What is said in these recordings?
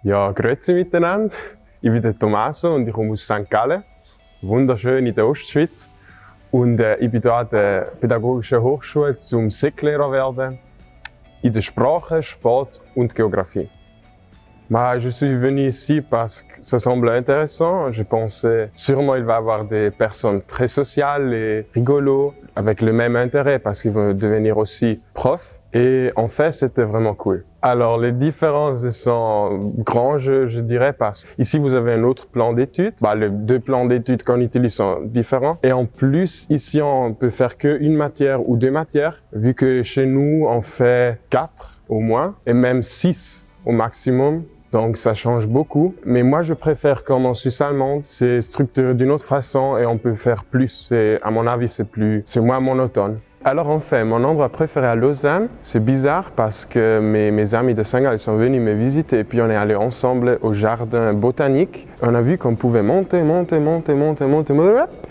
Ja, grüezi miteinander. Ich bin der Tommaso und ich komme aus St. Gallen, wunderschön in der Ostschweiz. Und ich bin hier an der Pädagogischen Hochschule zum Säcklehrer werden in der Sprache, Sport und Géographie. Je suis venu ici parce que ça semble intéressant. Je pensais sûrement il va y avoir des personnes très sociales et rigolos avec le même intérêt parce qu'ils vont devenir aussi profs. Et en fait, c'était vraiment cool. Alors, les différences sont grandes, je dirais, parce qu'ici, vous avez un autre plan d'études. Les deux plans d'études qu'on utilise sont différents. Et en plus, ici, on peut faire qu'une matière ou deux matières, vu que chez nous, on fait 4 au moins, et même 6 au maximum. Donc ça change beaucoup, mais moi je préfère comme en Suisse allemande, c'est structuré d'une autre façon et on peut faire plus, à mon avis c'est moins monotone. Alors en fait, mon endroit préféré à Lausanne, c'est bizarre parce que mes amis de Saint-Gall sont venus me visiter et puis on est allés ensemble au jardin botanique. On a vu qu'on pouvait monter,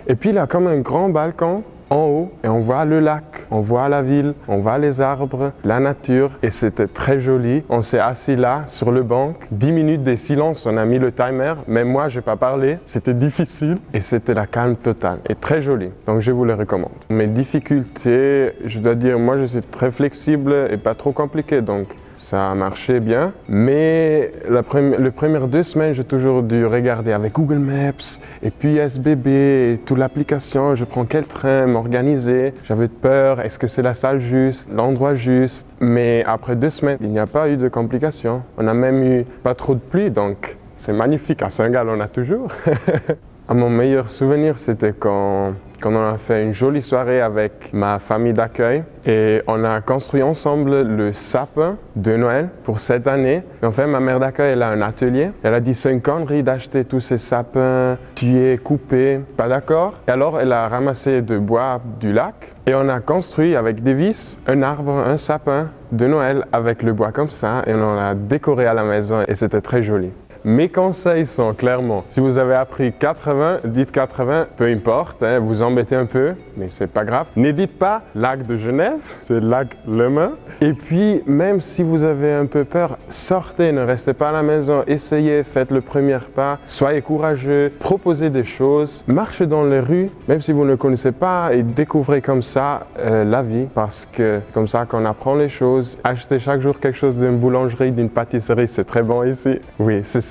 et puis il y a comme un grand balcon en haut et on voit le lac, on voit la ville, on voit les arbres, la nature et c'était très joli. On s'est assis là sur le banc, 10 minutes de silence, on a mis le timer, même moi je n'ai pas parlé, c'était difficile et c'était la calme totale et très joli, donc je vous le recommande. Mes difficultés, je dois dire, moi je suis très flexible et pas trop compliqué donc ça a marché bien, mais les premières 2 semaines, j'ai toujours dû regarder avec Google Maps et puis SBB et toute l'application, je prends quel train, m'organiser. J'avais peur, est-ce que c'est la salle juste, l'endroit juste, mais après 2 semaines, il n'y a pas eu de complications. On a même eu pas trop de pluie, donc c'est magnifique. À Saint-Gall, on a toujours. Mon meilleur souvenir, c'était quand on a fait une jolie soirée avec ma famille d'accueil et on a construit ensemble le sapin de Noël pour cette année. Et en fait, ma mère d'accueil, elle a un atelier. Elle a dit c'est une connerie d'acheter tous ces sapins tués, coupés, pas d'accord. Et alors, elle a ramassé du bois du lac et on a construit avec des vis un arbre, un sapin de Noël avec le bois comme ça et on l'a décoré à la maison et c'était très joli. Mes conseils sont clairement, si vous avez appris 80, dites 80, peu importe, vous embêtez un peu, mais c'est pas grave. N'hésitez pas, lac de Genève, c'est le lac Le Mans. Et puis, même si vous avez un peu peur, sortez, ne restez pas à la maison, essayez, faites le premier pas, soyez courageux, proposez des choses, marchez dans les rues, même si vous ne connaissez pas, et découvrez comme ça la vie, parce que comme ça qu'on apprend les choses. Achetez chaque jour quelque chose d'une boulangerie, d'une pâtisserie, c'est très bon ici. Oui, c'est ça.